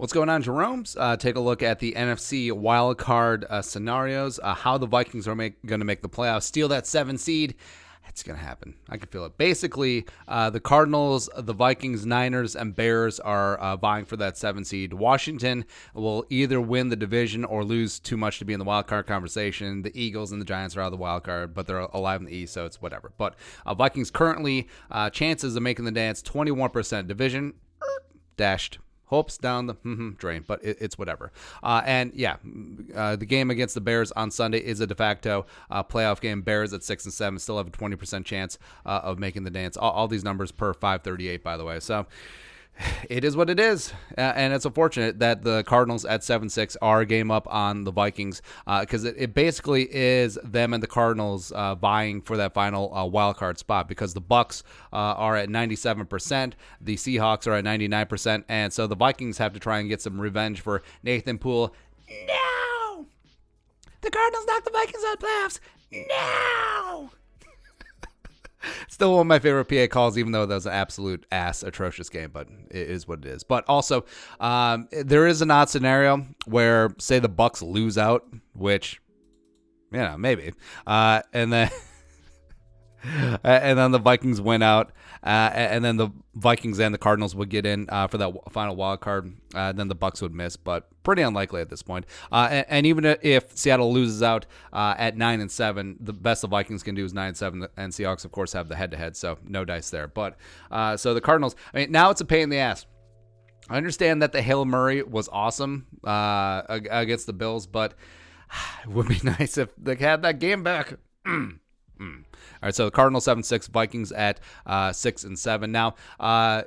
What's going on, Jerome's? Take a look at the NFC wildcard scenarios, how the Vikings are going to make the playoffs, steal that 7 seed. It's going to happen. I can feel it. Basically, the Cardinals, the Vikings, Niners, and Bears are vying for that 7 seed. Washington will either win the division or lose too much to be in the wildcard conversation. The Eagles and the Giants are out of the wildcard, but they're alive in the East, so it's whatever. But Vikings currently, chances of making the dance, 21%. Division, dashed. Hopes down the drain, but it's whatever. The game against the Bears on Sunday is a de facto playoff game. Bears at 6-7 still have a 20% chance of making the dance. All these numbers per 538, by the way. So it is what it is, and it's unfortunate that the Cardinals at 7-6 are a game up on the Vikings because it basically is them and the Cardinals vying for that final wild card spot because the Bucs are at 97%, the Seahawks are at 99%, and so the Vikings have to try and get some revenge for Nathan Poole. No! The Cardinals knocked the Vikings out of the playoffs. No! Still one of my favorite PA calls, even though that was an absolute atrocious game, but it is what it is. But also, there is an odd scenario where, say, the Bucs lose out, which, maybe, and then and then the Vikings win out, and then the Vikings and the Cardinals would get in for that final wild card. Then the Bucs would miss, but pretty unlikely at this point. And even if Seattle loses out at 9-7, the best the Vikings can do is 9-7, and Seahawks, of course, have the head-to-head, so no dice there. But so the Cardinals, now it's a pain in the ass. I understand that the Hail Murray was awesome against the Bills, but it would be nice if they had that game back. All right, so the Cardinals 7-6, Vikings at 6-7. Now,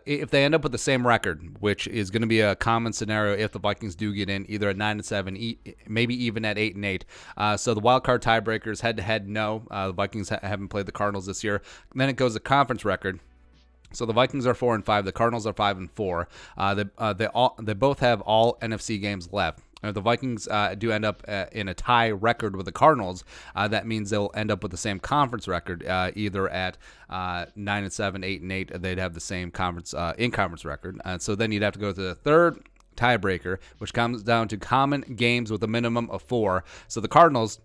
if they end up with the same record, which is going to be a common scenario if the Vikings do get in, either at 9-7, maybe even at 8-8. So the wild card tiebreakers head-to-head, no. The Vikings haven't played the Cardinals this year. And then it goes to conference record. So the Vikings are 4-5. The Cardinals are 5-4. They both have all NFC games left. If the Vikings do end up in a tie record with the Cardinals, that means they'll end up with the same conference record, either at 9-7, 8-8. They'd have the same conference in-conference record. So then you'd have to go to the third tiebreaker, which comes down to common games with a minimum of 4. So the Cardinals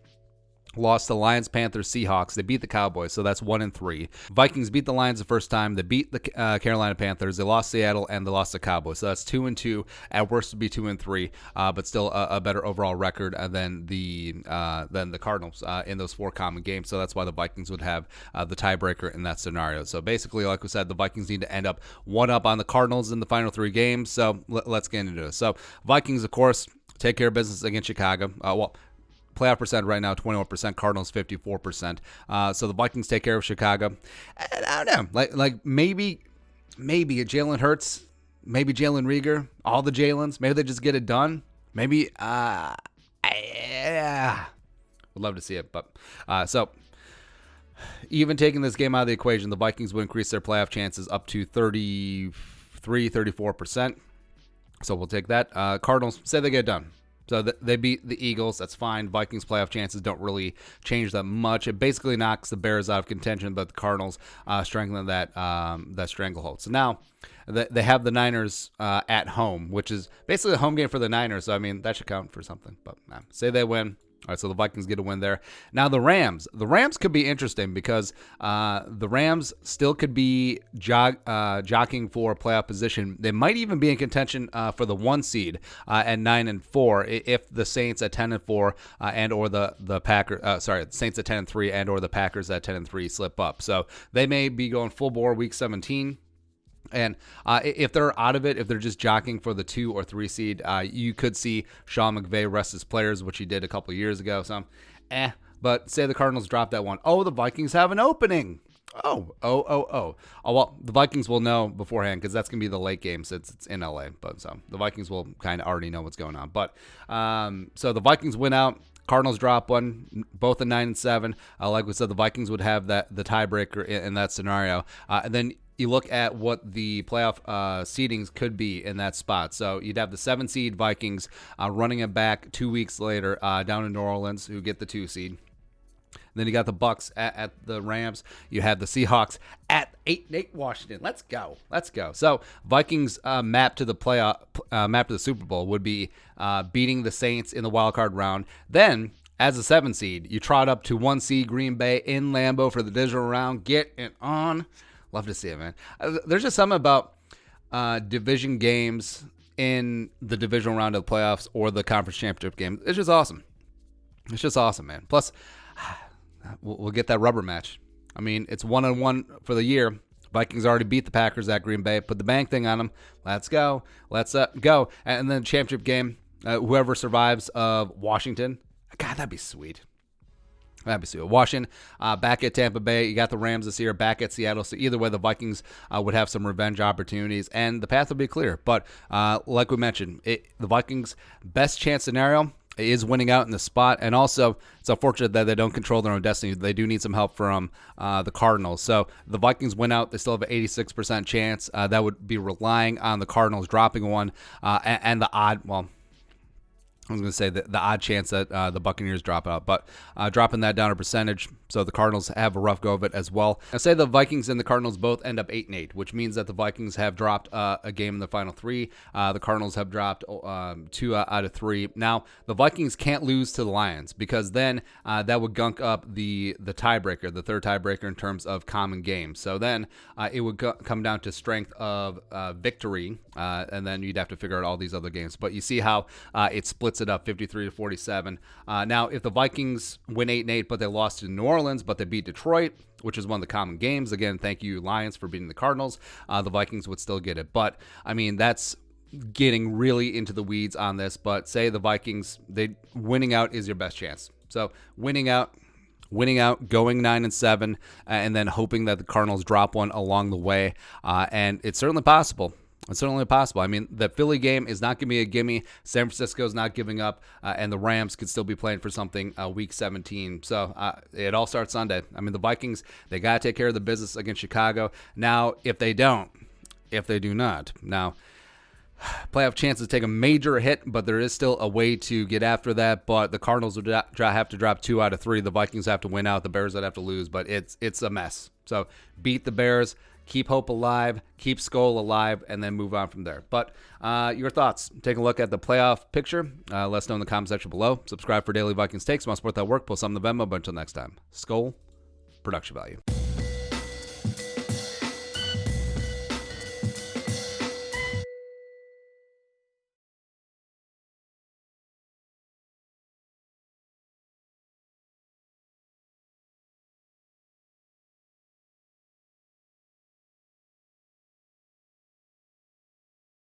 lost to Lions, Panthers, Seahawks. They beat the Cowboys, so that's 1-3. Vikings beat the Lions the first time. They beat the Carolina Panthers. They lost Seattle, and they lost the Cowboys. So that's 2-2. At worst, would be 2-3, but still a better overall record than the Cardinals in those 4 common games. So that's why the Vikings would have the tiebreaker in that scenario. So basically, like we said, the Vikings need to end up one up on the Cardinals in the final 3 games. So let's get into it. So Vikings, of course, take care of business against Chicago. Playoff percent right now, 21%. Cardinals, 54%. So the Vikings take care of Chicago. And I don't know. Like maybe a Jalen Hurts, maybe Jalen Reagor, all the Jalens. Maybe they just get it done. Maybe, would love to see it. But so even taking this game out of the equation, the Vikings would increase their playoff chances up to 34%. So we'll take that. Cardinals, say they get it done. So they beat the Eagles. That's fine. Vikings playoff chances don't really change that much. It basically knocks the Bears out of contention, but the Cardinals strengthen that stranglehold. So now they have the Niners at home, which is basically a home game for the Niners. So, I mean, that should count for something. But say they win. All right, so the Vikings get a win there. Now the Rams could be interesting because the Rams still could be jockeying for a playoff position. They might even be in contention for the 1 seed at 9-4 if the Saints at 10-4 and or the Packers. The Saints at 10-3 and or the Packers at 10-3 slip up. So they may be going full bore week 17. And if they're out of it, if they're just jockeying for the 2 or 3 seed, you could see Sean McVay rest his players, which he did a couple of years ago. So, but say the Cardinals drop that one. Oh, the Vikings have an opening. Oh, well, the Vikings will know beforehand because that's going to be the late game since it's in LA. But so the Vikings will kind of already know what's going on. But so the Vikings win out. Cardinals drop one, both at 9-7. Like we said, the Vikings would have the tiebreaker in that scenario. And then you look at what the playoff seedings could be in that spot. So you'd have the 7 seed Vikings running it back 2 weeks later down in New Orleans, who get the 2 seed. Then you got the Bucs at the Rams. You have the Seahawks at 8-8 Washington. Let's go. So Vikings map to the Super Bowl would be beating the Saints in the wild card round. Then, as a 7 seed, you trot up to 1 seed Green Bay in Lambeau for the divisional round. Get it on. Love to see it, man. There's just something about division games in the divisional round of the playoffs or the conference championship game. It's just awesome. It's just awesome, man. Plus, we'll get that rubber match. I mean, it's 1-1 for the year. Vikings already beat the Packers at Green Bay. Put the bang thing on them. Let's go. Let's go. And then the championship game, whoever survives of Washington. God, that'd be sweet. That'd be sweet. Washington back at Tampa Bay. You got the Rams this year back at Seattle. So either way, the Vikings would have some revenge opportunities, and the path would be clear. But like we mentioned, the Vikings' best chance scenario is winning out in the spot, and also it's unfortunate that they don't control their own destiny. They do need some help from the Cardinals. So the Vikings win out. They still have an 86% chance. That would be relying on the Cardinals dropping one, and the odd, well, I was going to say the odd chance that the Buccaneers drop out, but dropping that down a percentage, so the Cardinals have a rough go of it as well. I say the Vikings and the Cardinals both end up 8-8, which means that the Vikings have dropped a game in the final 3. The Cardinals have dropped 2 out of 3. Now, the Vikings can't lose to the Lions because then that would gunk up the tiebreaker, the third tiebreaker in terms of common games. So then it would come down to strength of victory, and then you'd have to figure out all these other games. But you see how it splits it up 53-47. Now, if the Vikings win 8-8, but they lost to New Orleans, but they beat Detroit, which is one of the common games. Again, thank you, Lions, for beating the Cardinals. The Vikings would still get it. But, I mean, that's getting really into the weeds on this. But say the Vikings, winning out is your best chance. So winning out, going 9-7, and then hoping that the Cardinals drop one along the way. And it's certainly possible. It's certainly possible. I mean, the Philly game is not going to be a gimme. San Francisco's not giving up, and the Rams could still be playing for something week 17. So it all starts Sunday. I mean, the Vikings, they got to take care of the business against Chicago. Now, if they do not, now, playoff chances take a major hit, but there is still a way to get after that. But the Cardinals would have to drop 2 out of 3. The Vikings have to win out. The Bears would have to lose, but it's a mess. So beat the Bears. Keep hope alive, keep Skull alive, and then move on from there. But your thoughts. Take a look at the playoff picture. Let us know in the comment section below. Subscribe for daily Vikings takes. Want to support that work? Post on the Venmo. But until next time, Skull, production value.